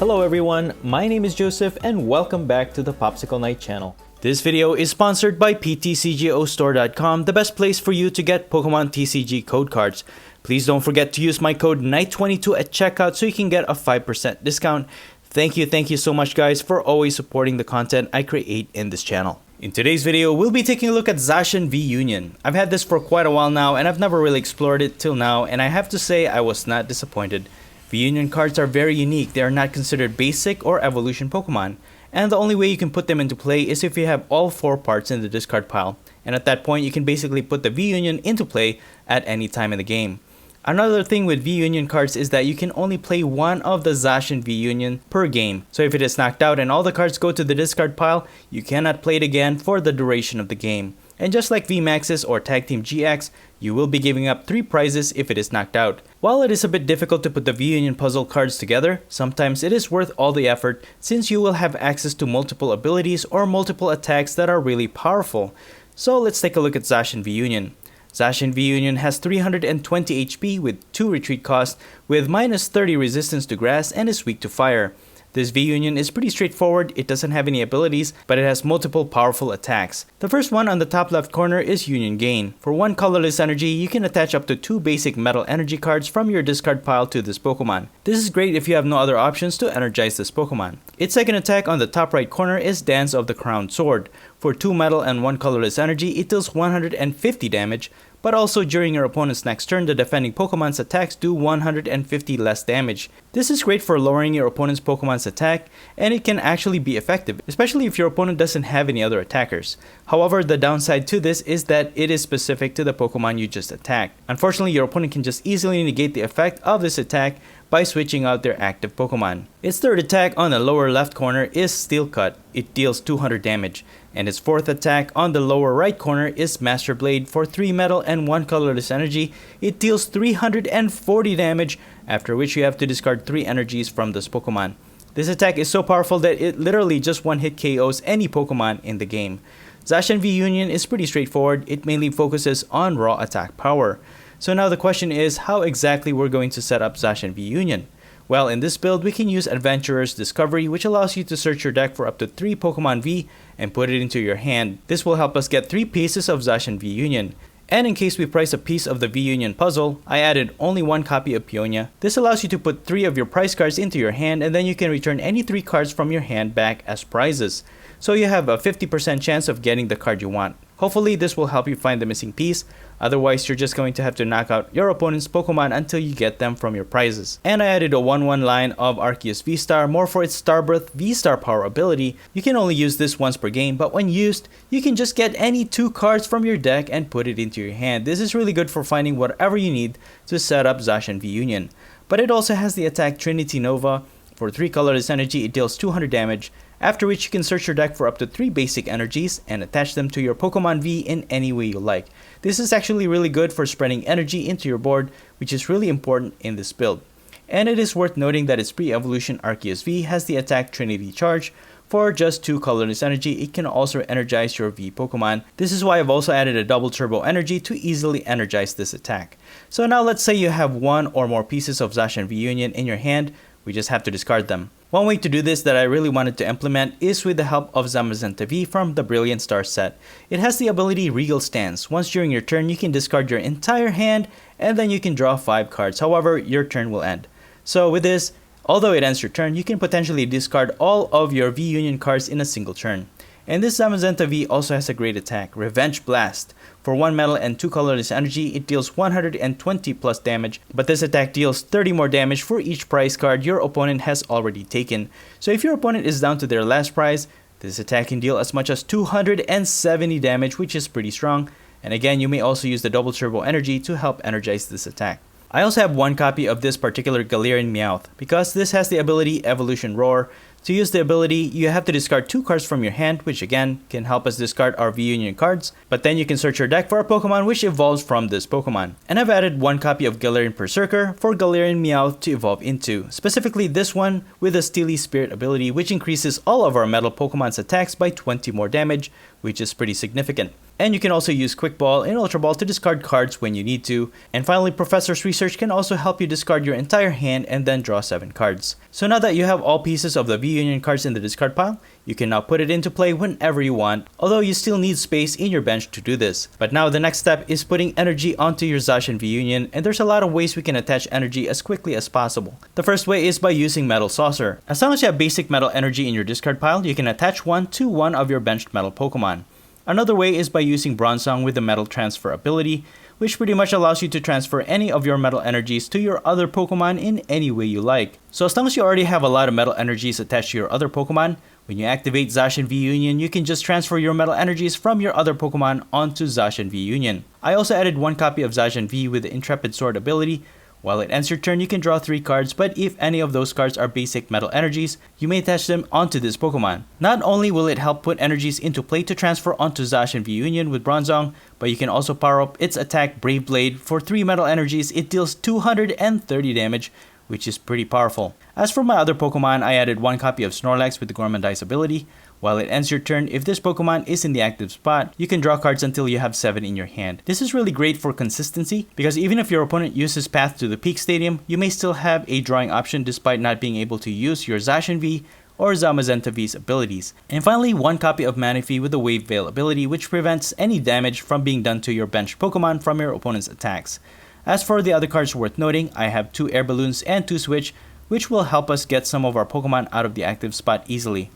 Hello everyone, my name is Joseph and welcome back to the Popsicle Night channel. This video is sponsored by PTCGO the best place for you to get Pokemon TCG code cards. Please don't forget to use my code NIGHT22 at checkout so you can get a 5% discount. Thank you so much guys for always supporting the content I create in this channel. In today's video, we'll be taking a look at ZACIAN V-UNION. I've had this for quite a while now and I've never really explored it till now, and I have to say I was not disappointed. V-UNION cards are very unique. They are not considered basic or evolution Pokemon, and the only way you can put them into play is if you have all 4 parts in the discard pile, and at that point you can basically put the V-UNION into play at any time in the game. Another thing with V-UNION cards is that you can only play one of the ZACIAN V-UNION per game, so if it is knocked out and all the cards go to the discard pile, you cannot play it again for the duration of the game. And just like VMAXs or Tag Team GX, you will be giving up 3 prizes if it is knocked out. While it is a bit difficult to put the V-UNION puzzle cards together, sometimes it is worth all the effort since you will have access to multiple abilities or multiple attacks that are really powerful. So let's take a look at ZACIAN V-UNION. ZACIAN V-UNION has 320 HP with 2 retreat cost with minus 30 resistance to grass and is weak to fire. This V-UNION is pretty straightforward. It doesn't have any abilities, but it has multiple powerful attacks. The first one on the top left corner is Union Gain. For 1 colorless energy, you can attach up to 2 basic metal energy cards from your discard pile to this Pokemon. This is great if you have no other options to energize this Pokemon. Its second attack on the top right corner is Dance of the Crowned Sword. For 2 metal and 1 colorless energy, it deals 150 damage, but also during your opponent's next turn, the defending Pokemon's attacks do 150 less damage. This is great for lowering your opponent's Pokemon's attack, and it can actually be effective, especially if your opponent doesn't have any other attackers. However, the downside to this is that it is specific to the Pokemon you just attacked. Unfortunately, your opponent can just easily negate the effect of this attack by switching out their active Pokemon. Its third attack on the lower left corner is Steel Cut. It deals 200 damage. And its fourth attack on the lower right corner is Master Blade. For 3 metal and 1 colorless energy, it deals 340 damage, after which you have to discard 3 energies from this Pokemon. This attack is so powerful that it literally just one-hit KOs any Pokemon in the game. ZACIAN V-UNION is pretty straightforward. It mainly focuses on raw attack power. So now the question is how exactly we're going to set up ZACIAN V-UNION. Well, in this build, we can use Adventurer's Discovery, which allows you to search your deck for up to 3 Pokemon V and put it into your hand. This will help us get 3 pieces of ZACIAN V-UNION. And in case we prize a piece of the V-UNION puzzle, I added only 1 copy of Peonia. This allows you to put 3 of your prize cards into your hand, and then you can return any 3 cards from your hand back as prizes. So you have a 50% chance of getting the card you want. Hopefully this will help you find the missing piece, otherwise you're just going to have to knock out your opponent's Pokemon until you get them from your prizes. And I added a 1/1 line of Arceus V-Star, more for its Starbirth V-Star power ability. You can only use this once per game, but when used, you can just get any 2 cards from your deck and put it into your hand. This is really good for finding whatever you need to set up ZACIAN V-UNION. But it also has the attack Trinity Nova. For 3 colorless energy, it deals 200 damage, after which you can search your deck for up to 3 basic energies and attach them to your Pokemon V in any way you like. This is actually really good for spreading energy into your board, which is really important in this build. And it is worth noting that its pre-evolution Arceus V has the attack Trinity Charge. For just 2 colorless energy, it can also energize your V Pokemon. This is why I've also added a double turbo energy to easily energize this attack. So now let's say you have 1 or more pieces of ZACIAN V-UNION in your hand. We just have to discard them. One way to do this that I really wanted to implement is with the help of Zamazenta V from the Brilliant Star set. It has the ability Regal Stance. Once during your turn, you can discard your entire hand and then you can draw 5 cards. However, your turn will end. So with this, although it ends your turn, you can potentially discard all of your V-UNION cards in a single turn. And this Zamazenta V also has a great attack, Revenge Blast. For 1 metal and 2 colorless energy, it deals 120 plus damage, but this attack deals 30 more damage for each prize card your opponent has already taken. So if your opponent is down to their last prize, this attack can deal as much as 270 damage, which is pretty strong. And again, you may also use the double turbo energy to help energize this attack. I also have 1 copy of this particular Galarian Meowth, because this has the ability Evolution Roar. To use the ability, you have to discard 2 cards from your hand, which again can help us discard our V-UNION cards, but then you can search your deck for a Pokemon which evolves from this Pokemon. And I've added 1 copy of Galarian Berserker for Galarian Meowth to evolve into, specifically this one with the Steely Spirit ability, which increases all of our metal Pokemon's attacks by 20 more damage, which is pretty significant. And you can also use Quick Ball and Ultra Ball to discard cards when you need to. And finally, Professor's Research can also help you discard your entire hand and then draw 7 cards. So now that you have all pieces of the V-Union cards in the discard pile, you can now put it into play whenever you want, although you still need space in your bench to do this. But now the next step is putting energy onto your ZACIAN V-Union, and there's a lot of ways we can attach energy as quickly as possible. The first way is by using Metal Saucer. As long as you have basic metal energy in your discard pile, you can attach one to one of your benched metal Pokemon. Another way is by using Bronzong with the Metal Transfer ability, which pretty much allows you to transfer any of your metal energies to your other Pokemon in any way you like. So as long as you already have a lot of metal energies attached to your other Pokemon, when you activate ZACIAN V-Union, you can just transfer your metal energies from your other Pokemon onto ZACIAN V-Union. I also added one copy of ZACIAN V with the Intrepid Sword ability. While it ends your turn, you can draw 3 cards, but if any of those cards are basic metal energies, you may attach them onto this Pokemon. Not only will it help put energies into play to transfer onto ZACIAN V-Union with Bronzong, but you can also power up its attack Brave Blade. For 3 metal energies, it deals 230 damage, which is pretty powerful. As for my other Pokemon, I added one copy of Snorlax with the Gourmandize ability. While it ends your turn, if this Pokemon is in the active spot, you can draw cards until you have 7 in your hand. This is really great for consistency, because even if your opponent uses Path to the Peak Stadium, you may still have a drawing option despite not being able to use your ZACIAN V or Zamazenta V's abilities. And finally, one copy of Manaphy with the Wave Veil ability, which prevents any damage from being done to your benched Pokemon from your opponent's attacks. As for the other cards worth noting, I have 2 Air Balloons and 2 Switch, which will help us get some of our Pokemon out of the active spot easily.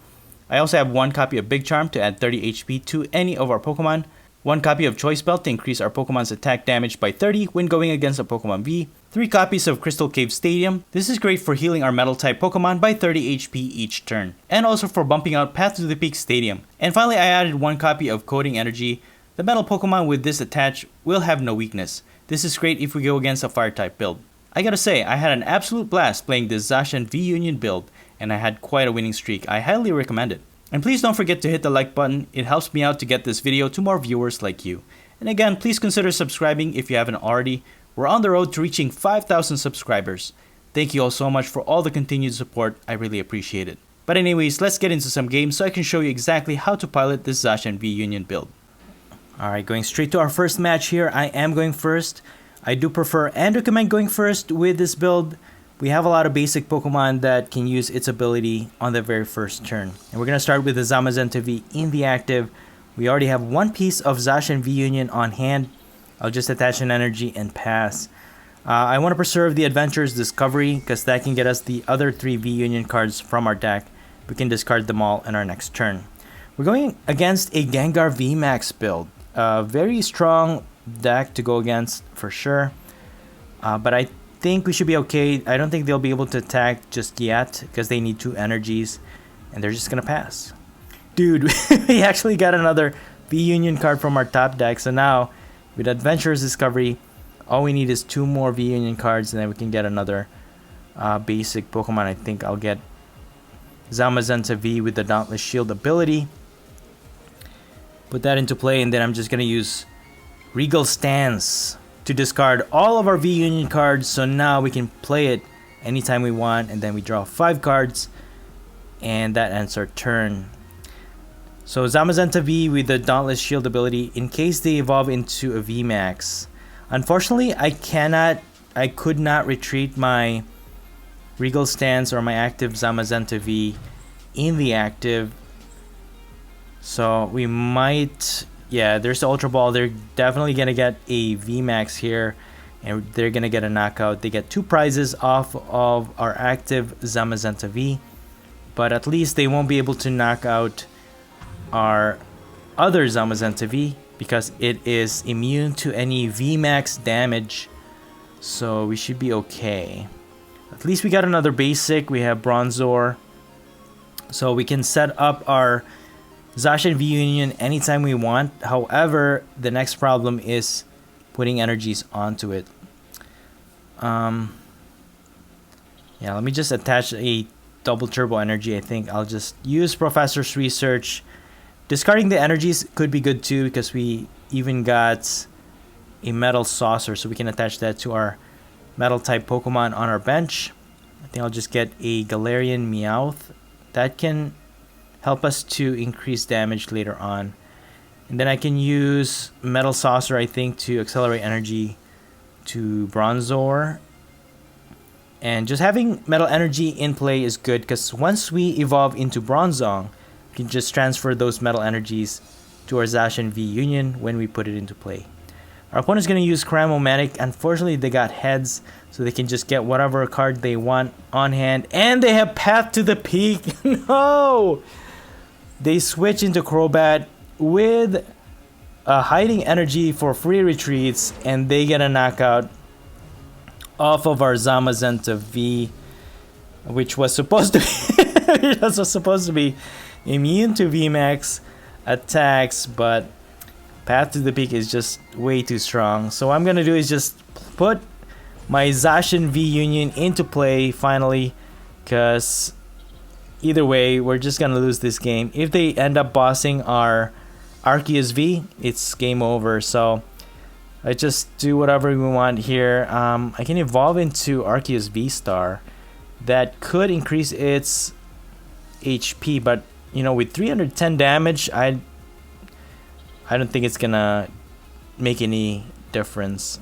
I also have one copy of Big Charm to add 30 HP to any of our Pokemon, one copy of Choice Belt to increase our Pokemon's attack damage by 30 when going against a Pokemon V, 3 copies of Crystal Cave Stadium. This is great for healing our Metal-type Pokemon by 30 HP each turn, and also for bumping out Path to the Peak Stadium. And finally, I added one copy of Coding Energy. The Metal Pokemon with this attached will have no weakness. This is great if we go against a Fire-type build. I gotta say, I had an absolute blast playing this ZACIAN V-Union build, and I had quite a winning streak. I highly recommend it. And please don't forget to hit the like button. It helps me out to get this video to more viewers like you. And again, please consider subscribing if you haven't already. We're on the road to reaching 5,000 subscribers. Thank you all so much for all the continued support. I really appreciate it. But anyways, let's get into some games so I can show you exactly how to pilot this ZACIAN V-Union build. Alright, going straight to our first match here. I am going first. I do prefer and recommend going first with this build. We have a lot of basic Pokemon that can use its ability on the very first turn. And we're going to start with the Zamazenta V in the active. We already have one piece of ZACIAN V-Union on hand. I'll just attach an energy and pass. I want to preserve the Adventurer's Discovery because that can get us the other 3 V-Union cards from our deck. We can discard them all in our next turn. We're going against a Gengar VMAX build. Very strong deck to go against for sure. But I think we should be okay. I don't think they'll be able to attack just yet because they need 2 energies and they're just gonna pass. Dude, we actually got another V-Union card from our top deck. So now with Adventurer's Discovery, all we need is 2 more V-Union cards and then we can get another basic Pokemon. I think I'll get Zamazenta V with the Dauntless Shield ability. Put that into play, and then I'm just gonna use Regal Stance to discard all of our V-Union cards, so now we can play it anytime we want, and then we draw 5 cards, and that ends our turn. So Zamazenta V with the Dauntless Shield ability, in case they evolve into a VMAX. Unfortunately, I could not retreat my Regal Stance or my active Zamazenta V in the active. So we might, yeah, there's the Ultra Ball. They're definitely going to get a VMAX here, and they're going to get a knockout. They get 2 prizes off of our active Zamazenta V, but at least they won't be able to knock out our other Zamazenta V because it is immune to any VMAX damage, so we should be okay. At least we got another basic. We have Bronzor, so we can set up our ZACIAN V-Union anytime we want. However, the next problem is putting energies onto it. Yeah, let me just attach a double turbo energy. I think I'll just use Professor's Research. Discarding the energies could be good too because we even got a Metal Saucer, so we can attach that to our Metal type Pokemon on our bench. I think I'll just get a Galarian Meowth. That can help us to increase damage later on. And then I can use Metal Saucer, I think, to accelerate energy to Bronzor. And just having Metal Energy in play is good, because once we evolve into Bronzong, we can just transfer those Metal Energies to our ZACIAN V-UNION when we put it into play. Our opponent's going to use Cramomatic. Unfortunately, they got heads, so they can just get whatever card they want on hand. And they have Path to the Peak. No! They switch into Crobat with a Hiding Energy for free retreats, and they get a knockout off of our Zamazenta V, which was supposed to be immune to VMAX attacks, but Path to the Peak is just way too strong. So what I'm gonna do is just put my ZACIAN V-UNION into play finally, because either way we're just gonna lose this game. If they end up bossing our Arceus V, it's game over. So I just do whatever we want here. I can evolve into Arceus V-Star. That could increase its HP, but you know, with 310 damage, I don't think it's gonna make any difference.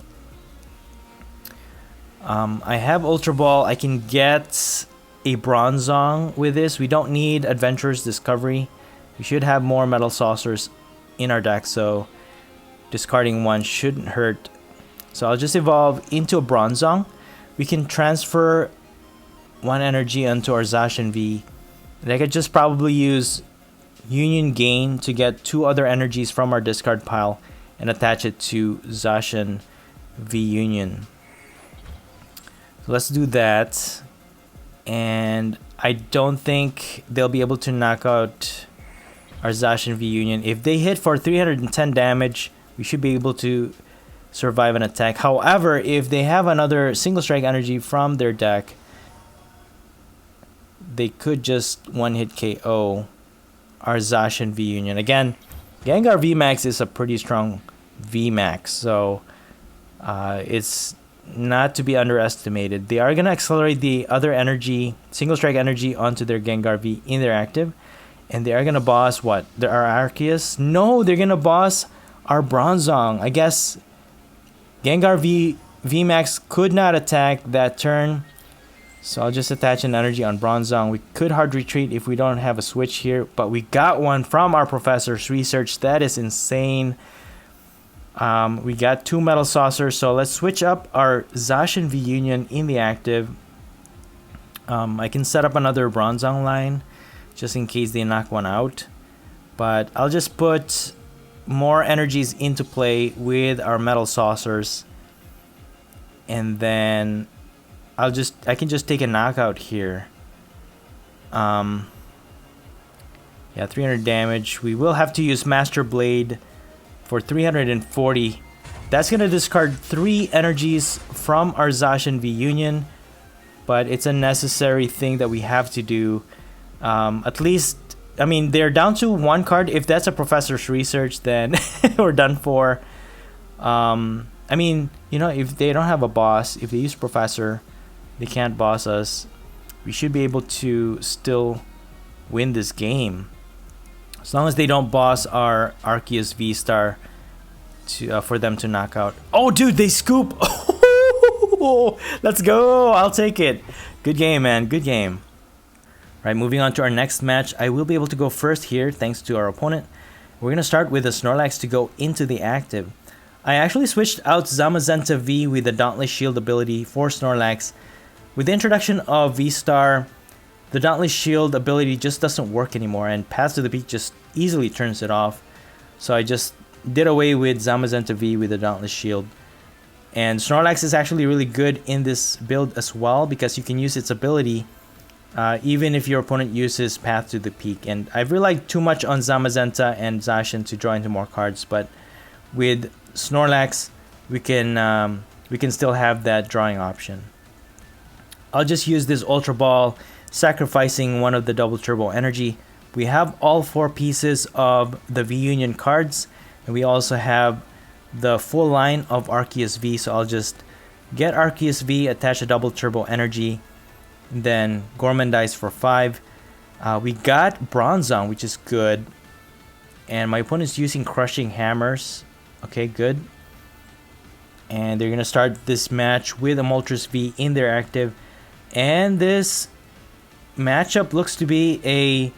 I have Ultra Ball. I can get a Bronzong with this. We don't need Adventurer's Discovery. We should have more Metal Saucers in our deck, so discarding one shouldn't hurt. So I'll just evolve into a Bronzong. We can transfer one energy onto our ZACIAN V. And I could just probably use Union Gain to get 2 other energies from our discard pile and attach it to ZACIAN V-UNION. So let's do that. And I don't think they'll be able to knock out our ZACIAN V-UNION. If they hit for 310 damage, we should be able to survive an attack. However, if they have another single strike energy from their deck, they could just one-hit KO our ZACIAN V-UNION. Again, Gengar VMAX is a pretty strong VMAX, so it's not to be underestimated. They are going to accelerate the other energy, single strike energy, onto their Gengar V in their active, and they are going to boss what? Our Arceus? No, they're going to boss our Bronzong. I guess Gengar VMAX could not attack that turn, so I'll just attach an energy on Bronzong. We could hard retreat if we don't have a switch here, but we got one from our professor's research. That is insane. We got 2 Metal Saucers, so let's switch up our ZACIAN V-UNION in the active. I can set up another Bronzong line just in case they knock one out, but I'll just put more energies into play with our Metal Saucers, and then I can just take a knockout here. Yeah, 300 damage. We will have to use Master Blade for 340. That's gonna discard 3 energies from our ZACIAN V-UNION, but it's a necessary thing that we have to do. At least, I mean, they're down to 1 card. If that's a professor's research, then we're done for. I mean, you know, if they don't have a boss, if they use professor, they can't boss us. We should be able to still win this game, as long as they don't boss our Arceus V-Star to for them to knock out. Oh, dude, they scoop! Let's go! I'll take it. Good game, man. Good game. Right, moving on to our next match. I will be able to go first here, thanks to our opponent. We're gonna start with a Snorlax to go into the active. I actually switched out Zamazenta V with the Dauntless Shield ability for Snorlax. With the introduction of V-Star, the Dauntless Shield ability just doesn't work anymore, and Path to the Peak just easily turns it off. So I just did away with Zamazenta V with the Dauntless Shield. And Snorlax is actually really good in this build as well, because you can use its ability even if your opponent uses Path to the Peak. And I've relied too much on Zamazenta and ZACIAN to draw into more cards, but with Snorlax, we can still have that drawing option. I'll just use this Ultra Ball, sacrificing one of the double turbo energy. We have all 4 pieces of the V-UNION cards, and we also have the full line of Arceus V, so I'll just get Arceus V, attach a double turbo energy, and then Gormandize for 5. We got Bronzong, which is good. And my opponent's using Crushing Hammers. Okay, good. And they're gonna start this match with a Moltres V in their active. And this matchup looks to be a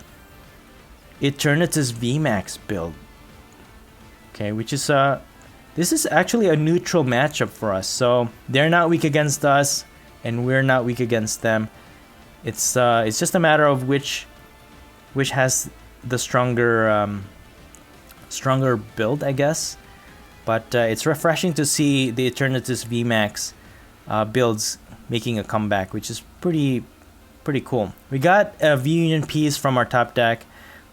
Eternatus VMAX build. Okay, which is this is actually a neutral matchup for us. So they're not weak against us, and we're not weak against them. It's just a matter of which has the stronger build, I guess. But it's refreshing to see the Eternatus VMAX builds making a comeback, which is pretty cool. We got a V-Union piece from our top deck.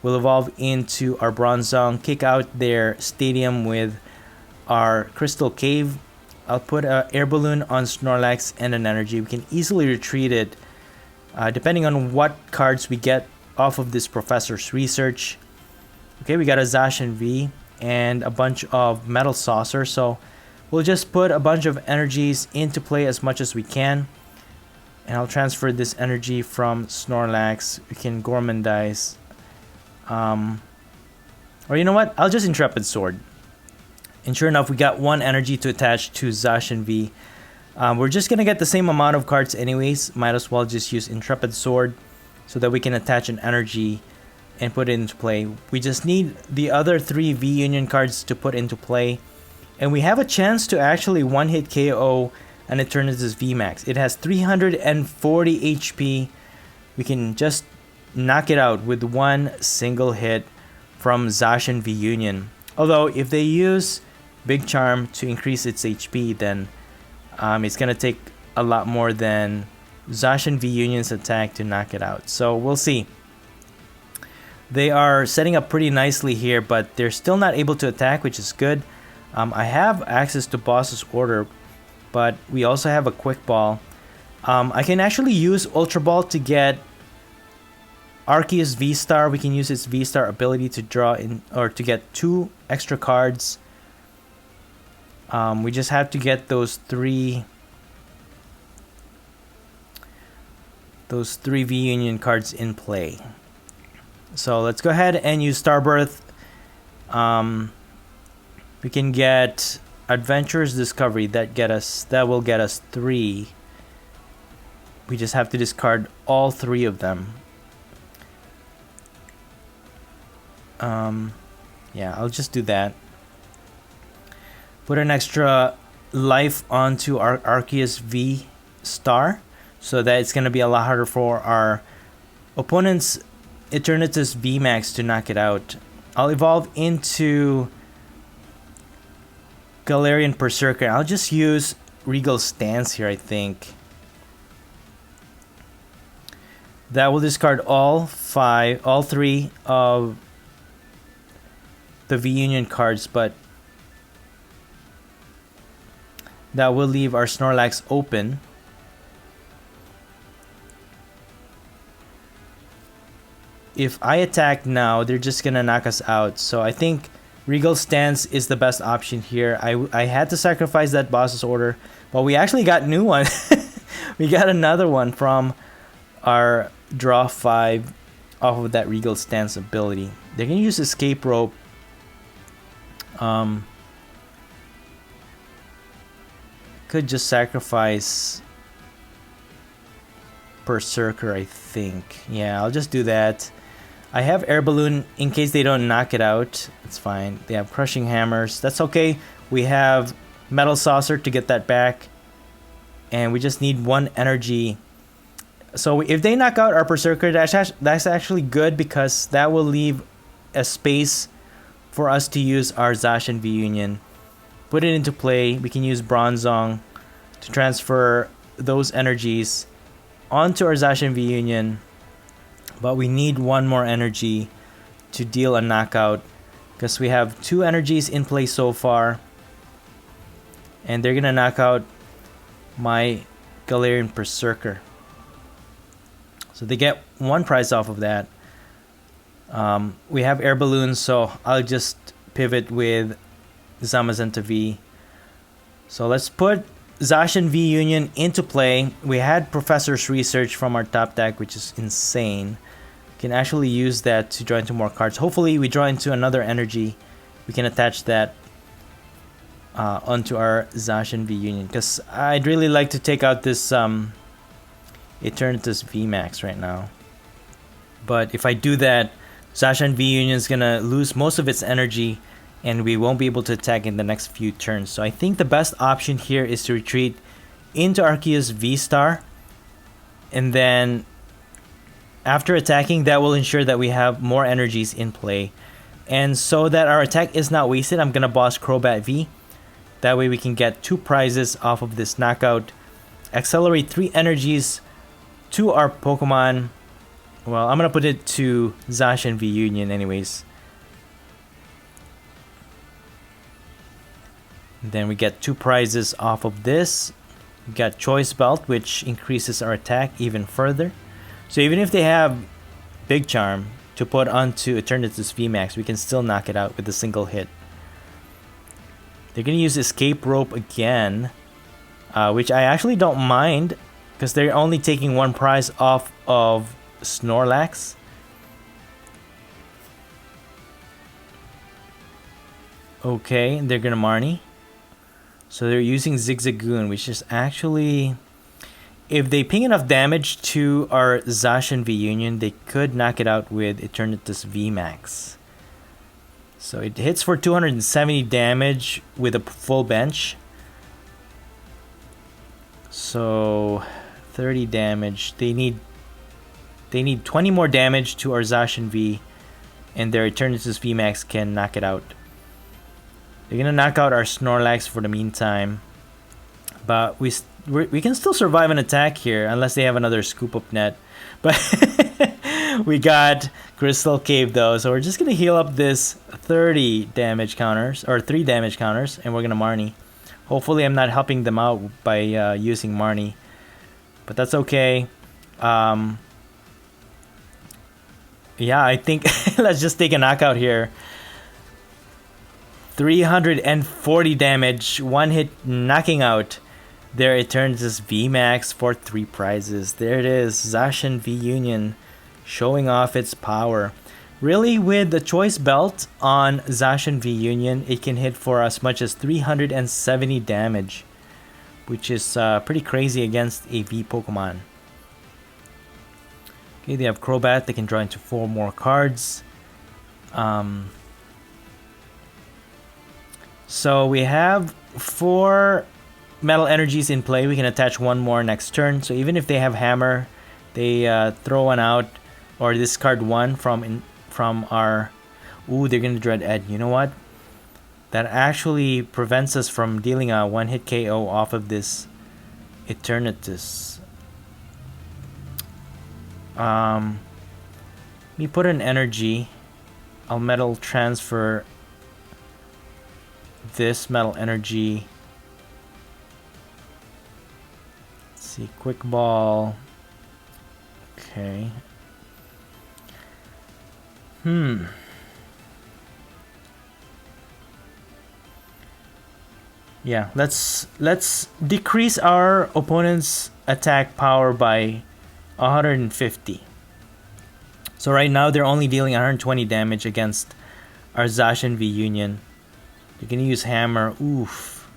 We'll evolve into our Bronzong, kick out their stadium with our Crystal Cave. I'll put an Air Balloon on Snorlax and an Energy. We can easily retreat it depending on what cards we get off of this Professor's Research. Okay, we got a ZACIAN V and a bunch of Metal Saucer, so we'll just put a bunch of energies into play as much as we can. And I'll transfer this energy from Snorlax. We can Gormandize. Or you know what? I'll just Intrepid Sword. And sure enough, we got one energy to attach to ZACIAN V. We're just going to get the same amount of cards anyways. Might as well just use Intrepid Sword so that we can attach an energy and put it into play. We just need the other 3 V-Union cards to put into play. And we have a chance to actually one-hit KO an Eternatus VMAX. It has 340 HP. We can just knock it out with one single hit from ZACIAN V-Union. Although, if they use Big Charm to increase its HP, then it's going to take a lot more than ZACIAN V-Union's attack to knock it out. So, we'll see. They are setting up pretty nicely here, but they're still not able to attack, which is good. I have access to Boss's Order, but we also have a Quick Ball. I can actually use Ultra Ball to get Arceus V-Star. We can use its V-Star ability to draw in, or to get 2 extra cards. We just have to get those three V-Union cards in play. So let's go ahead and use Starbirth. We can get Adventurous Discovery that will get us 3. We just have to discard all 3 of them. Yeah, I'll just do that. Put an extra life onto our Arceus V-Star so that it's going to be a lot harder for our opponent's Eternatus VMAX to knock it out. I'll evolve into Galarian Berserker. I'll just use Regal Stance here, I think. That will discard all 3 of the V-Union cards, but that will leave our Snorlax open. If I attack now, they're just gonna knock us out. So I think Regal Stance is the best option here. I had to sacrifice that Boss's Order, but we actually got a new one. We got another one from our draw 5 off of that Regal Stance ability. They're gonna use Escape Rope. Could just sacrifice Berserker, I think. Yeah, I'll just do that. I have Air Balloon in case they don't knock it out. It's fine. They have Crushing Hammers. That's okay. We have Metal Saucer to get that back. And we just need 1 energy. So if they knock out our Berserker, that's actually good because that will leave a space for us to use our ZACIAN V-Union. Put it into play. We can use Bronzong to transfer those energies onto our ZACIAN V-Union. But we need 1 more energy to deal a knockout because we have 2 energies in play so far. And they're going to knock out my Galarian Berserker. So they get 1 prize off of that. We have Air Balloons, so I'll just pivot with Zamazenta V. So let's put ZACIAN V-Union into play. We had Professor's Research from our top deck, which is insane. can actually use that to draw into more cards. Hopefully we draw into another energy. We can attach that onto our ZACIAN V-UNION, because I'd really like to take out this Eternatus VMAX right now. But if I do that, ZACIAN V-UNION is gonna lose most of its energy and we won't be able to attack in the next few turns. So I think the best option here is to retreat into Arceus V-Star, and then after attacking, that will ensure that we have more energies in play. And so that our attack is not wasted, I'm gonna boss Crobat V. That way we can get 2 prizes off of this knockout. Accelerate 3 energies to our Pokemon. Well, I'm gonna put it to ZACIAN V-UNION anyways. Then we get 2 prizes off of this. We got Choice Belt, which increases our attack even further. So even if they have Big Charm to put onto Eternatus VMAX, we can still knock it out with a single hit. They're gonna use Escape Rope again, which I actually don't mind, because they're only taking 1 prize off of Snorlax. Okay, they're gonna Marnie. So they're using Zigzagoon, which is actually, if they ping enough damage to our ZACIAN V-UNION, they could knock it out with Eternatus VMAX. So it hits for 270 damage with a full bench. So 30 damage. They need 20 more damage to our ZACIAN V, and their Eternatus VMAX can knock it out. They're gonna knock out our Snorlax for the meantime, but we can still survive an attack here unless they have another Scoop Up Net. But we got Crystal Cave though, so we're just gonna heal up this 30 damage counters, or 3 damage counters, and we're gonna Marnie. Hopefully I'm not helping them out by using Marnie, but that's okay. Yeah, I think let's just take a knockout here. 340 damage, 1 hit knocking out their Eternatus VMAX for 3 prizes. There it is, ZACIAN V-UNION showing off its power. Really, with the Choice Belt on ZACIAN V-UNION, it can hit for as much as 370 damage, which is pretty crazy against a V Pokemon. Okay, they have Crobat. They can draw into 4 more cards. So we have 4 metal energies in play. We can attach 1 more next turn. So even if they have Hammer, they throw 1 out or discard 1 from our... Ooh, they're going to Dread Ed. You know what? That actually prevents us from dealing a 1-hit KO off of this Eternatus. Let me put an energy. I'll Metal Transfer this Metal Energy. Let's see, Quick Ball. Okay. Yeah, let's decrease our opponent's attack power by 150. So right now they're only dealing 120 damage against our ZACIAN V-UNION. They're gonna use Hammer. Oof.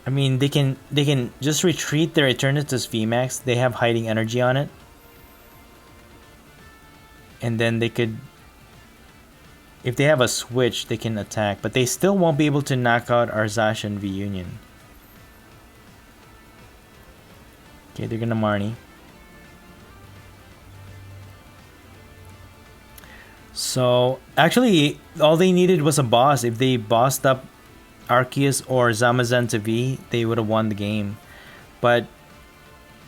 I mean, they can just retreat their Eternatus VMAX. They have Hiding Energy on it, and then they could, if they have a switch, they can attack, but they still won't be able to knock out our ZACIAN V-UNION. Okay, they're gonna Marnie. So actually, all they needed was a boss. If they bossed up Arceus or Zamazenta to V, they would have won the game. But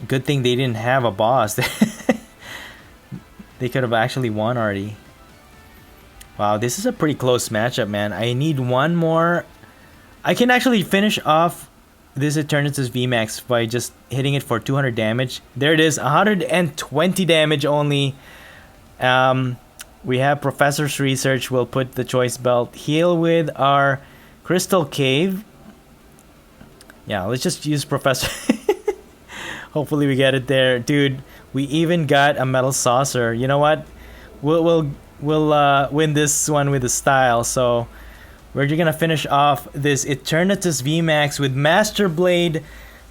good thing they didn't have a boss. They could have actually won already. Wow, this is a pretty close matchup, man. I need 1 more. I can actually finish off this Eternatus VMAX by just hitting it for 200 damage. There it is, 120 damage only. We have Professor's Research. We'll put the Choice Belt. Heal with our Crystal Cave. Yeah, let's just use Professor. Hopefully we get it there, dude. We even got a metal saucer. You know what? We'll win this one with the style. So we're gonna finish off this Eternatus VMAX with Master Blade,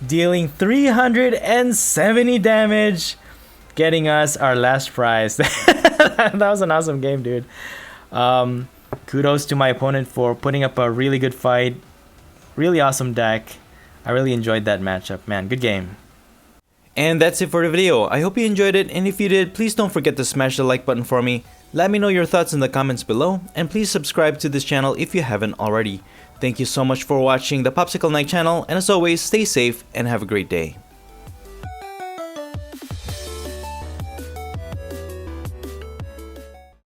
dealing 370 damage, getting us our last prize. That was an awesome game, dude. Kudos to my opponent for putting up a really good fight. Really awesome deck. I really enjoyed that matchup, man. Good game. And that's it for the video. I hope you enjoyed it, and if you did, please don't forget to smash the like button for me. Let me know your thoughts in the comments below, and please subscribe to this channel if you haven't already. Thank you so much for watching the Popsicle Night channel, and as always, stay safe and have a great day.